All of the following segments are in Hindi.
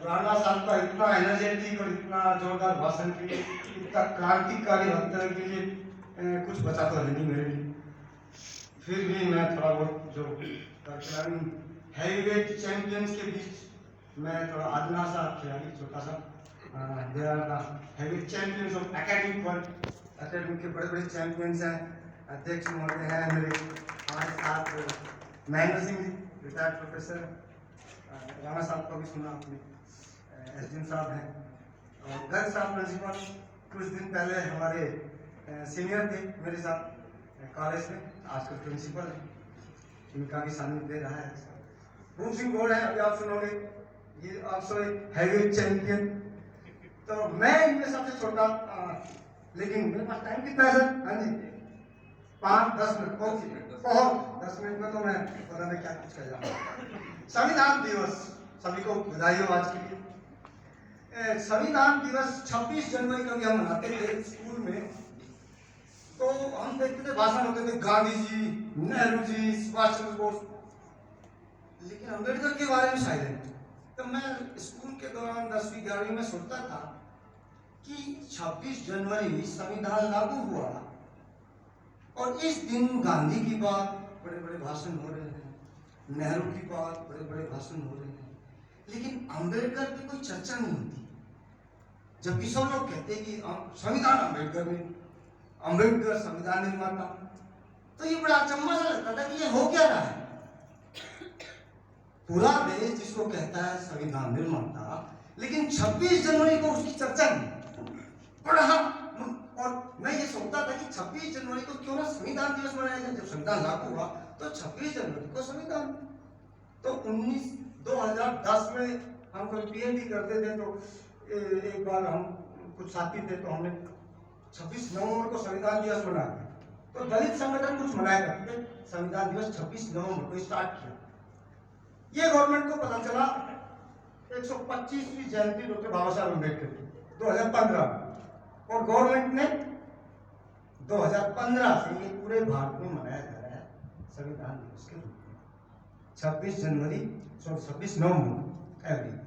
राणा साहब का इतना एनर्जेटिक और इतना जोरदार भाषण के लिए, इतना क्रांतिकारी वक्तव्य के लिए कुछ बचा तो है नहीं मेरे लिए। फिर भी मैं थोड़ा बहुत जो हैवीवेट चैंपियंस के बीच मैं थोड़ा आदना सा खिलाड़ी छोटा सा heavyweight champions of academic world, academic के बड़े बड़े चैंपियंस हैं, अध्यक्ष महोदय हैं मेरे हमारे साथ, महेंद्र सिंह जी रिटायर्ड प्रोफेसर, राणा साहब को भी सुना आपने, एसडीएम साहब हैं और गर्ग साहब प्रिंसिपल कुछ दिन पहले हमारे सीनियर थे मेरे साथ कॉलेज में, आजकल प्रिंसिपल है, इनका भी सानिध्य रहा है। भूप सिंह गौड़ है, अभी आप सुनोगे, ये ऑल्सो हैवीवेट चैंपियन। तो मैं इनमें सबसे छोटा, लेकिन मेरे पास टाइम कितना है सर? हाँ जी 5-10 मिनट बहुत 10 मिनट में तो मैं पता नहीं क्या कुछ कर जाऊंगा। संविधान दिवस सभी को बधाई हो आज के लिए। संविधान दिवस 26 जनवरी को भी हम मनाते थे स्कूल में, तो हम देखते थे भाषण होते थे गांधी जी, नेहरू जी, सुभाष चंद्र बोस, लेकिन अम्बेडकर के बारे में शायद नहीं। तो मैं स्कूल के दौरान 10वीं 11वीं में सोचता था कि 26 जनवरी संविधान लागू हुआ और इस दिन गांधी की बात बड़े बड़े भाषण हो रहे हैं, नेहरू की बात बड़े बड़े भाषण हो रहे हैं, लेकिन अम्बेडकर की कोई चर्चा नहीं होती। जबकि सब लोग कहते हैं कि संविधान अम्बेडकर ने, अम्बेडकर संविधान निर्माता, तो ये बड़ा अचंभा सा लगता था कि ये हो क्या रहा है। पूरा देश जिसको कहता है संविधान निर्माता, लेकिन 26 जनवरी को उसकी चर्चा नहीं। बड़ा, और मैं ये सोचता था कि 26 जनवरी को क्यों ना संविधान दिवस मनाया जाए। जब संविधान लागू हुआ तो 26 जनवरी को संविधान, तो 2010 में हम कोई पीएचडी करते थे, तो एक बार हम कुछ साथी थे, तो हमने 26 नवंबर को संविधान दिवस मनाया। तो दलित संगठन कुछ मनाया करते थे, संविधान दिवस 26 नवंबर को स्टार्ट किया। ये गवर्नमेंट को पता चला 125वीं जयंती डॉक्टर बाबा साहब अम्बेडकर की 2015, और गवर्नमेंट ने 2015 से ये पूरे भारत में मनाया जा रहा है संविधान दिवस के रूप में 26 नवंबर एवरी।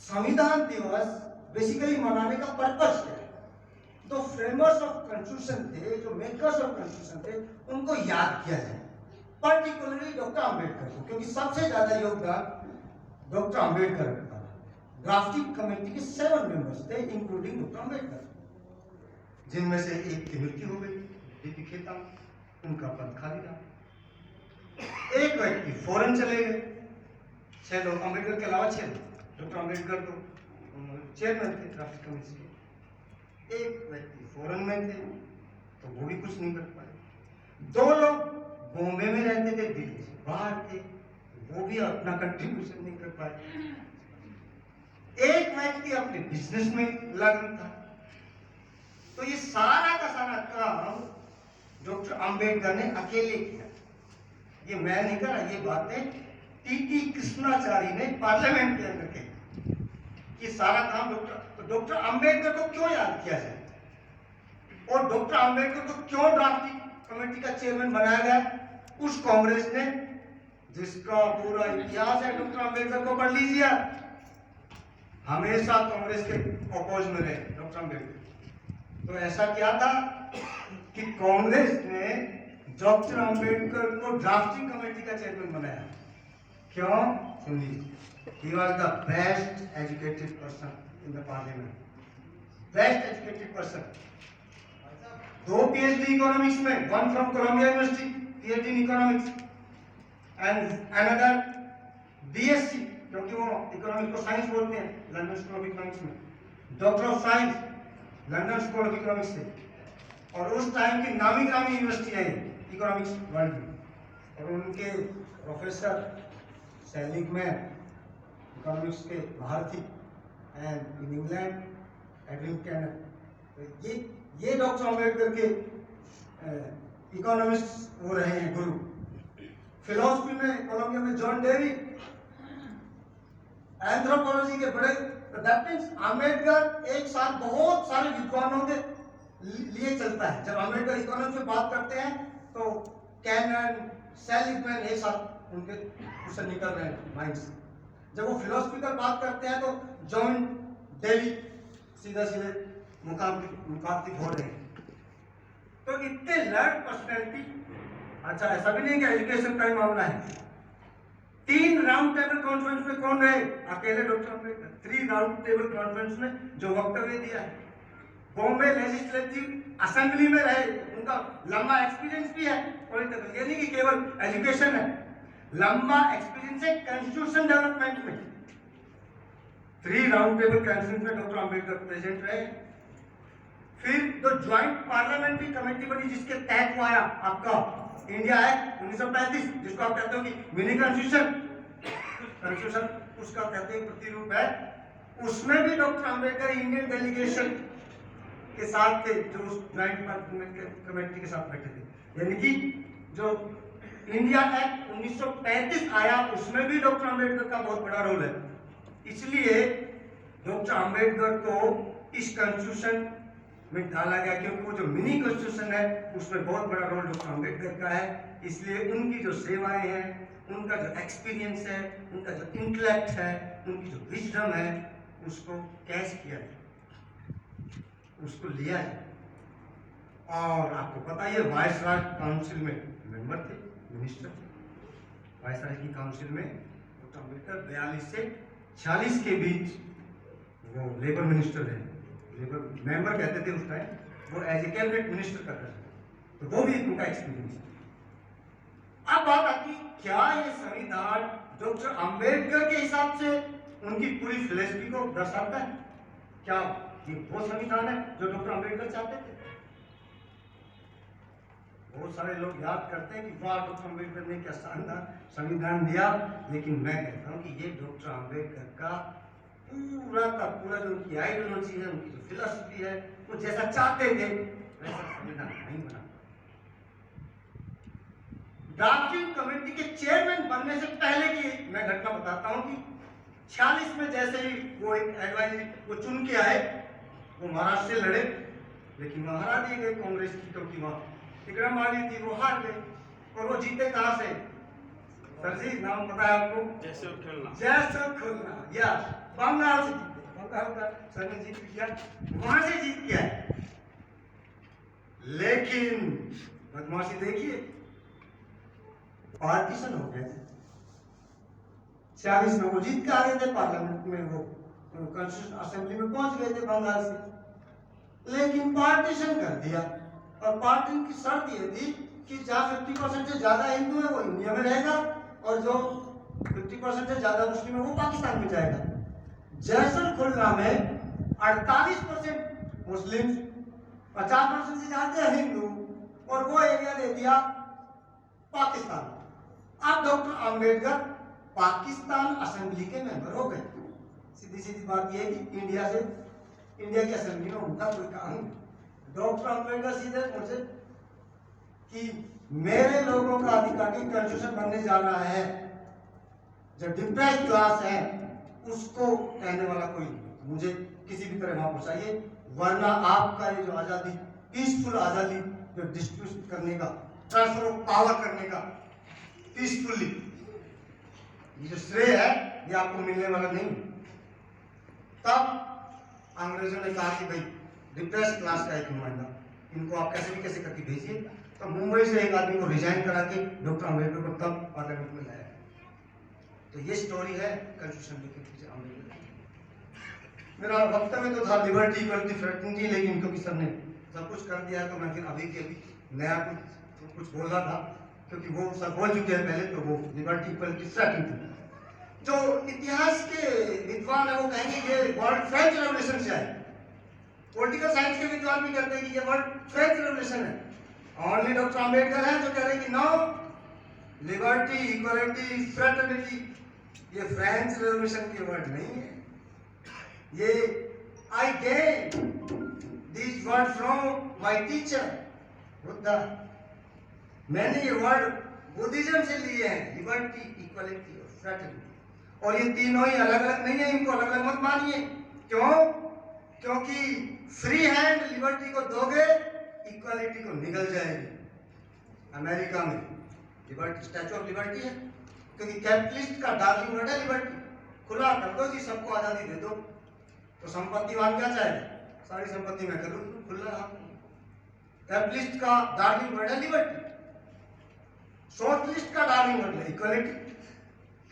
संविधान दिवस बेसिकली मनाने का पर्पस क्या है? तो फ्रेमर्स ऑफ कॉन्स्टिट्यूशन थे, जो मेकर्स ऑफ कॉन्स्टिट्यूशन थे, उनको याद किया जाए, पर्टिकुलरली डॉक्टर अम्बेडकर को, क्योंकि सबसे ज्यादा योगदान डॉक्टर अम्बेडकर का। ड्राफ्टिंग कमेटी के 7 मेंबर्स थे, इंक्लूडिंग डॉक्टर अम्बेडकर, जिनमें से एक की मृत्यु हो गई, डीपी खेतान, उनका पद खाली रहा। एक व्यक्ति फॉरेन चले गए, 6 लोग, अम्बेडकर के अलावा 6 लोग, डॉक्टर अम्बेडकर तो चेयरमैन थे ड्राफ्टिंग कमेटी के, एक व्यक्ति फॉरेन में थे, तो वो भी कुछ नहीं कर पाए। 2 लोग बॉम्बे में रहते थे, दिल्ली से बाहर थे, वो भी अपना कंट्रीब्यूशन नहीं कर पाए। एक व्यक्ति अपने बिजनेस में लगा था। तो ये सारा का सारा काम डॉक्टर अम्बेडकर ने अकेले किया। ये मैं नहीं करा, ये बातें टीटी कृष्णाचारी ने पार्लियामेंट के अंदर कही कि सारा काम डॉक्टर अम्बेडकर को क्यों याद किया जाए और डॉक्टर अम्बेडकर को क्यों ड्राफ्टिंग कमेटी का चेयरमैन बनाया गया। उस कांग्रेस ने, जिसका पूरा इतिहास है डॉक्टर अम्बेडकर को पढ़ लीजिए, हमेशा कांग्रेस के अपोज में रहे डॉक्टर अम्बेडकर। तो ऐसा क्या था कि कांग्रेस ने डॉक्टर अम्बेडकर को ड्राफ्टिंग कमेटी का चेयरमैन बनाया। क्यों? सुन लीजिए, he was the best educated person in the parliament, best educated person. 2 PhD economics में, 1 from Columbia University PhD in economics and another BSc, क्योंकि वो इकोनॉमिक्स को साइंस बोलते हैं, लंदन स्कूल ऑफ इकोनॉमिक्स में doctor of science, London School of Economics से। और उस टाइम की नामी ग्रामी यूनिवर्सिटी है इकोनॉमिक्स वर्ल्ड में, और उनके प्रोफेसर सैनिक में इकोनॉमिक्स के बाहर थी, एंड इन इंग्लैंड एडविन। तो ये डॉक्टर अम्बेडकर के इकोनॉमिक्स वो रहे हैं गुरु। फिलोसफी में कोलंबिया में जॉन डेवी, एंथ्रोपोलॉजी के बड़े, दैट मींस अम्बेडकर एक साथ बहुत सारे विद्वानों के लिए चलता है। जब अम्बेडकर इकोनॉमिक्स में बात करते हैं तो कैनन, सेल्फ मैन एक साथ उनके उससे निकल रहे हैं माइंड से। जब वो फिलोसफी पर बात करते हैं तो जॉन डेली सीधा सीधे मुखातिब हो रहे हैं। तो इतने लर्न पर्सनैलिटी। अच्छा, ऐसा भी नहीं कि एजुकेशन का ही मामला है। 3 राउंड टेबल कॉन्फ्रेंस में कौन रहे? अकेले doctor Ambedkar. 3 round table conference में जो वक्तव्य दिया है, बॉम्बे लेजिस्लेटिव असेंबली में रहे, उनका लंबा एक्सपीरियंस भी है पॉलिटिकल। ये नहीं कि केवल एजुकेशन है, लंबा एक्सपीरियंस है कॉन्स्टिट्यूशन डेवलपमेंट में। 3 राउंड टेबल कॉन्फ्रेंस में डॉक्टर अम्बेडकर प्रेजेंट रहे। फिर जो ज्वाइंट पार्लियामेंट्री कमेटी बनी जिसके तहत वो आया आपका इंडिया एक्ट 1935, जिसको आप कहते हो कि मिनी कॉन्स्टिट्यूशन उसका कहते हैं प्रतिरूप है। उसमें भी डॉक्टर अम्बेडकर इंडियन डेलीगेशन के साथ थे, जो उस ज्वाइंट पार्लियामेंट्री कमेटी के साथ बैठे थे। यानी कि जो इंडिया एक्ट 1935 आया उसमें भी डॉक्टर अम्बेडकर का बहुत बड़ा रोल है। इसलिए डॉक्टर अम्बेडकर को इस कॉन्स्टिट्यूशन में डाला गया, क्योंकि वो जो मिनी कॉन्स्टिट्यूशन है उसमें बहुत बड़ा रोल डॉक्टर अम्बेडकर का है। इसलिए उनकी जो सेवाएं हैं, उनका जो एक्सपीरियंस है, उनका जो इंटेलेक्ट है, उनकी जो विजडम है, उसको कैच किया जाए, उसको लिया जाए। और आपको पता ही है वायसराय काउंसिल में मेंबर थे, मिनिस्टर थे। वायसराय की काउंसिल में डॉक्टर अम्बेडकर 42 से 46 के बीच वो लेबर मिनिस्टर रहे। लेबर मेंबर कहते थे उस टाइम, वो एज ए कैबिनेट मिनिस्टर कर रहे थे। तो वो भी उनका एक्सपीरियंस है। अब बात आती, क्या ये संविधान डॉक्टर अम्बेडकर के हिसाब से उनकी पूरी फिलॉसफी को दर्शाता है? क्या ये वो संविधान है जो डॉक्टर अम्बेडकर चाहते थे? बहुत सारे लोग याद करते हैं कि वाह डॉक्टर अम्बेडकर ने क्या शानदार संविधान दिया, लेकिन मैं कहता हूँ कि ये डॉक्टर अम्बेडकर का पूरा जो उनकी आइडियोलॉजी है, उनकी जो फिलॉसफी है, वो जैसा चाहते थे वैसा संविधान नहीं बना। ड्राफ्टिंग कमेटी के चेयरमैन बनने से पहले की मैं घटना बताता हूँ कि 46 में जैसे ही वो एक एडवाइजरी वो चुन के आए, वो महाराष्ट्र से लड़े, लेकिन वहां हरा दिए गए कांग्रेस की, क्योंकि वहां टिकड़ा मारी थी, वो हार गए। और वो जीते कहां से? सर जी नाम पता है आपको? जयसर खुलना, यस, बंगाल से जीते। बंगाल का सर ने जीत किया, वहां से जीत किया। लेकिन बदमाशी देखिए, पार्टीशन हो गया। 46 में वो जीत के आ गए थे पार्लियामेंट में, वो कॉन्स्टिट्यूशन असेंबली में पहुंच गए थे बंगाल से, लेकिन पार्टीशन कर दिया। और पार्टी की शर्त ये थी कि जहाँ 50% से ज्यादा हिंदू है वो इंडिया में रहेगा, और जो 50% से ज्यादा मुस्लिम है वो पाकिस्तान में जाएगा। जैसल खुलना में 48% मुस्लिम, 50% से ज्यादा हिंदू, और वो एरिया दे दिया पाकिस्तान। अब डॉक्टर अम्बेडकर पाकिस्तान असेंबली के मेंबर हो गए। सीधी सीधी बात यह है कि इंडिया की असेंबली में उनका कोई काम नहीं। डॉक्टर अम्बेडकर सीधे पूछे कि मेरे लोगों का अधिकार की कॉन्स्टिट्यूशन बनने जा रहा है, जो डिप्रेस्ड क्लास है उसको कहने वाला कोई नहीं, मुझे किसी भी तरह वहां पहुंचाइए, वरना आपका ये जो आजादी, पीसफुल आजादी जो डिस्ट्रीब्यूट करने का, ट्रांसफर ऑफ पावर करने का पीसफुली, ये जो श्रेय है ये आपको मिलने वाला नहीं। तब अंग्रेजों ने कहा कि भाई डिप्रेस्ड क्लास का एक नुमाइंदा, इनको आप कैसे भी कैसे करके भेजिए। तो मुंबई से एक आदमी को रिजाइन करा के डॉक्टर अम्बेडकर को तब पार्लियामेंट में लाया। तो ये स्टोरी है कॉन्स्टिट्यूशन के पीछे अम्बेडकर। मेरा वक्तव्य तो था लिबर्टी, इक्वलिटी, फ्रेटर्निटी, लेकिन क्योंकि सबने सब कुछ कर दिया तो मैं फिर अभी के अभी नया कुछ बोल रहा था, क्योंकि वो सब बोल चुके हैं पहले, तो वो लिबर्टी, इक्वलिटी, फ्रेटर्निटी। जो इतिहास के विद्वान है वो कहेंगे ये वर्ड फ्रेंच रेवोल्यूशन से आए। पॉलिटिकल साइंस के विद्वान भी कहते हैं कि ये वर्ड फ्रेंच रेवोल्यूशन है। ओनली डॉक्टर अम्बेडकर है जो कह रहे हैं कि नो, लिबर्टी, इक्वलिटी, फ्रेटर्निटी ये फ्रेंच रेवोल्यूशन के वर्ड नहीं है। ये I gain this word from my teacher Buddha. मैंने ये वर्ड बुद्धिज्म से लिए हैं, लिबर्टी, इक्वलिटी और फ्रेटर्निटी। और ये तीनों ही अलग अलग नहीं है, इनको अलग अलग मत मानिए। क्यों? क्योंकि फ्री हैंड लिबर्टी को दोगे, इक्वालिटी को निगल जाएगी। अमेरिका में लिबर्टी, स्टैचू ऑफ लिबर्टी है, क्योंकि कैपिटलिस्ट का डार्लिंग वर्ड है लिबर्टी। खुला कर दो जी, सबको आजादी दे दो, तो संपत्तिवान क्या चाहे, सारी संपत्ति मैं करूँ, खुला। कैपिटलिस्ट का डार्लिंग वर्ड है लिबर्टी, सोशलिस्ट का डार्लिंग वर्ड है इक्वलिटी,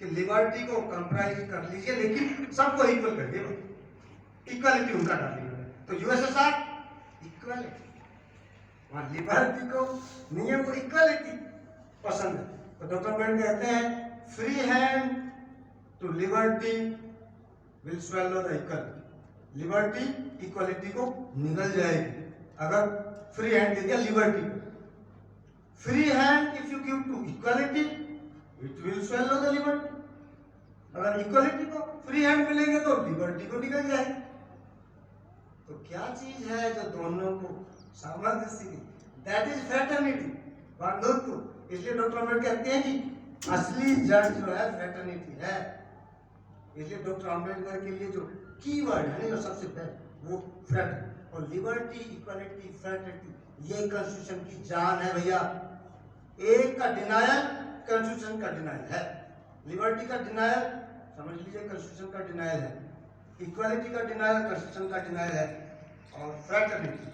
कि लिबर्टी को कंप्राइज कर लीजिए लेकिन सबको इक्वल कर दिए, इक्वलिटी उनका डार्लिंग वर्ड है। तो यूएसएसआर इक्वलिटी, वहां लिबर्टी को नहीं है, वो इक्वलिटी पसंद है। तो डॉक्टर अम्बेडकर कहते हैं free hand to liberty will swallow the equality, liberty equality को निगल जाएगी अगर फ्री हैंड दे दिया लिबर्टी को। Free hand if you give to equality it will swallow the liberty, अगर इक्वलिटी को फ्री हैंड मिलेंगे तो लिबर्टी को निगल जाएगी। तो क्या चीज है जो दोनों को सामंजस्य दी, दैट इज फ्रेटर्निटी, बंधुत्व। इसलिए डॉक्टर अम्बेडकर कहते हैं कि असली जड़ जो है फ्रेटर्निटी है। इसलिए डॉक्टर अम्बेडकर के लिए जो कीवर्ड है जो सबसे पहले वो फ्रेट और लिबर्टी, इक्वालिटी, फ्रेटर्निटी, ये कॉन्स्टिट्यूशन की जान है भैया। एक का डिनायल कॉन्स्टिट्यूशन का डिनायल है, लिबर्टी का डिनायल समझ लीजिए कॉन्स्टिट्यूशन का डिनायल है, इक्वालिटी का डिनायल कॉन्स्टिट्यूशन का डिनायल है, और फ्रेटर्निटी।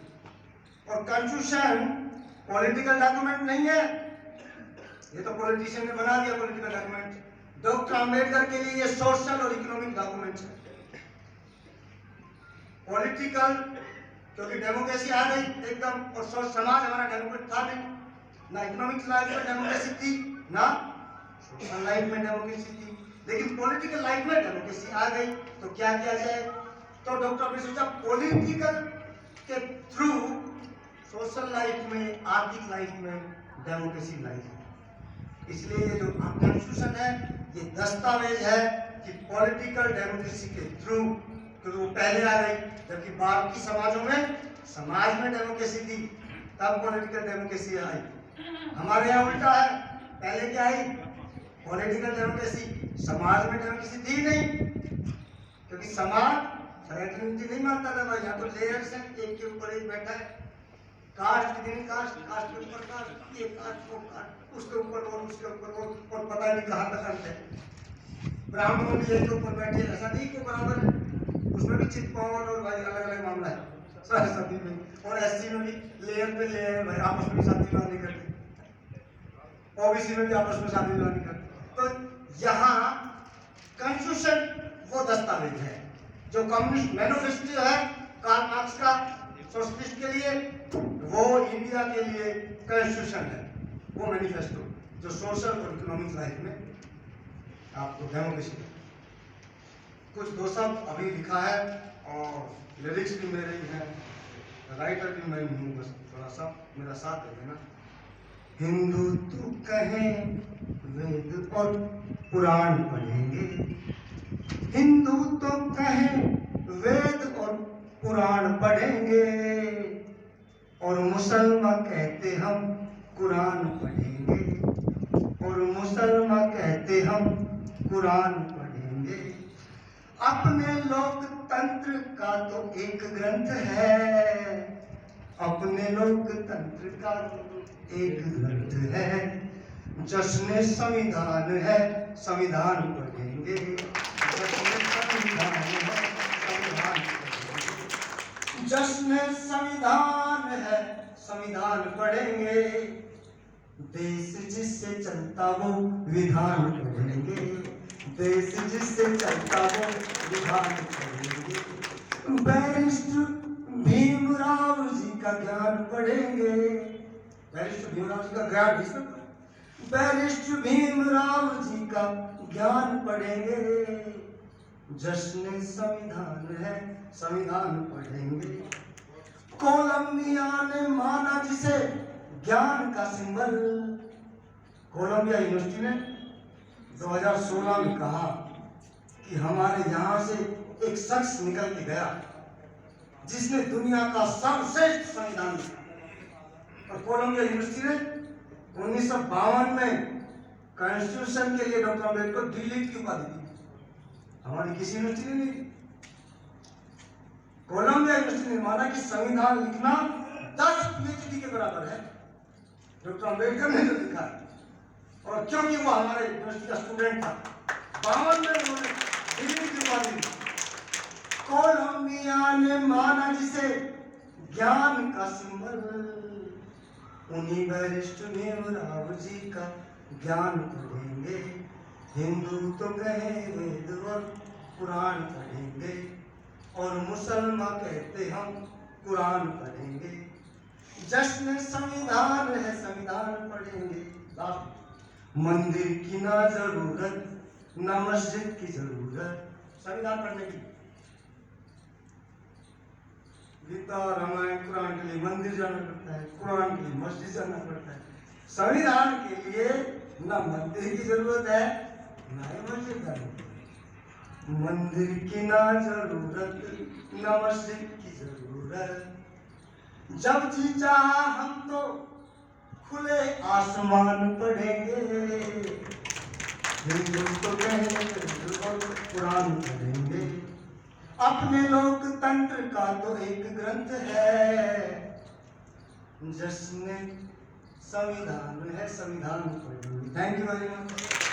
और कॉन्स्टिट्यूशन पॉलिटिकल डॉक्यूमेंट नहीं है, ये तो पॉलिटिशियन ने बना दिया पॉलिटिकल डॉक्यूमेंट। डॉक्टर अम्बेडकर के लिए ये सोशल और इकोनॉमिक डॉक्यूमेंट है। पॉलिटिकल क्योंकि डेमोक्रेसी आ गई एकदम, और समाज हमारा डेमोक्रेट था नहीं, ना इकोनॉमिक लाइफ में डेमोक्रेसी थी ना सोशल लाइफ में डेमोक्रेसी थी, लेकिन पॉलिटिकल लाइफ में डेमोक्रेसी आ गई। तो क्या किया जाए, तो डॉक्टर ने सोचा पॉलिटिकल के थ्रू सोशल लाइफ में, आर्थिक लाइफ में डेमोक्रेसी लाई है। इसलिए ये जो कॉन्स्टिट्यूशन है ये दस्तावेज है कि पॉलिटिकल डेमोक्रेसी के थ्रू, क्योंकि वो पहले आ गई, जबकि बाकी समाजों में समाज में डेमोक्रेसी थी तब पॉलिटिकल डेमोक्रेसी आई। हमारे यहाँ उल्टा है, पहले क्या आई पॉलिटिकल डेमोक्रेसी, समाज में डेमोक्रेसी थी नहीं, क्योंकि समाज फ्रेटर्निटी नहीं मानता था भाई, यहाँ तो लेयर्स हैं, एक के ऊपर एक बैठा है, कास्ट के दिन कास्ट, कास्ट के ऊपर कास्ट, ये कास्ट वो कास्ट, उसके ऊपर और उसके ऊपर वो, और पता नहीं कहाँ तक अंत है। ब्राह्मणों भी एक के ऊपर बैठे, ऐसा नहीं कि बराबर है, उसमें भी चितपौन और भाई अलग अलग मामला है सरस्वती में, और एससी में भी लेयर पे लेयर भाई आपस में शादी विवाह नहीं करते, ओबीसी में भी आपस में शादी विवाह नहीं करते। तो यहाँ कॉन्स्टिट्यूशन वो दस्तावेज है जो कम्युनिस्ट मैनिफेस्टो है कार्ल मार्क्स का सोशलिस्ट के लिए, वो इंडिया के लिए कॉन्स्टिट्यूशन है, वो मैनिफेस्टो जो सोशल और इकोनॉमिक लाइफ में आपको डेमोक्रेसी। कुछ दो शब्द अभी लिखा है और लिरिक्स भी मेरे ही हैं, राइटर भी मैं हूँ, बस थोड़ा सा मेरा साथ दे देना। हिंदुत्व कहें वेद और पुराण पढ़ेंगे, हिंदुत्व कहें वेद और पुराण पढ़ेंगे, और मुसलमान कहते हम कुरान पढ़ेंगे, और मुसलमान कहते हम कुरान पढ़ेंगे। अपने लोकतंत्र का तो एक ग्रंथ है, अपने लोकतंत्र का तो एक ग्रंथ है, जश्न संविधान है संविधान पढ़ेंगे, जश्न संविधान है संविधान पढ़ेंगे, जश्न संविधान है संविधान पढ़ेंगे, देश जिससे चलता वो विधान पढ़ेंगे, देश जिससे चलता वो विधान पढ़ेंगे, बैरिस्टर भीमराव जी का ज्ञान पढ़ेंगे, बैरिस्टर भीमराव जी का ज्ञान, बैरिस्टर भीमराव जी का ज्ञान पढ़ेंगे, जश्न संविधान है संविधान पढ़ेंगे। कोलंबिया ने माना जिसे ज्ञान का सिंबल, कोलंबिया यूनिवर्सिटी ने 2016 में कहा कि हमारे यहाँ से एक शख्स निकल के गया जिसने दुनिया का सर्वश्रेष्ठ संविधान लिखा। और कोलंबिया यूनिवर्सिटी ने 1952 में कॉन्स्टिट्यूशन के लिए डॉक्टर अम्बेडकर को डिलीट की उपाधि दी, हमारी किसी यूनिवर्सिटी ने नहीं दी। कोलंबिया यूनिवर्सिटी ने माना कि संविधान लिखना 10 PhD के बराबर है, डॉक्टर अम्बेडकर ने जो लिखा है। और क्योंकि वो हमारे यूनिवर्सिटी का स्टूडेंट था, 52 में उन्होंने डिग्री की उपाधि ली। कोलंबिया ने माना जिसे ज्ञान का सिंबल, उन्हीं वरिष्ठ में राव जी का ज्ञान पढ़ेंगे। हिंदू तो कहे वेद और कुरान पढ़ेंगे, और मुसलमान कहते हम कुरान पढ़ेंगे। जश्न संविधान है, संविधान पढ़ेंगे। मंदिर की ना जरूरत, ना मस्जिद की जरूरत, संविधान पढ़ने की। गीता रामायण कुरान के लिए मंदिर जाना पड़ता है, कुरान के लिए मस्जिद जाना पड़ता है। संविधान के लिए ना मंदिर की जरूरत है, ना ही मस्जिद जाना पड़ता है। मंदिर की ना जरूरत, ना मस्जिद की जरूरत। जब जी चाहा हम तो खुले आसमान पढ़ेंगे। हिंदू तो कहेंगे और कुरान पढ़ेंगे। अपने लोकतंत्र का तो एक ग्रंथ है, जिसमें संविधान है, संविधान पढ़ेंगे। Thank you very much.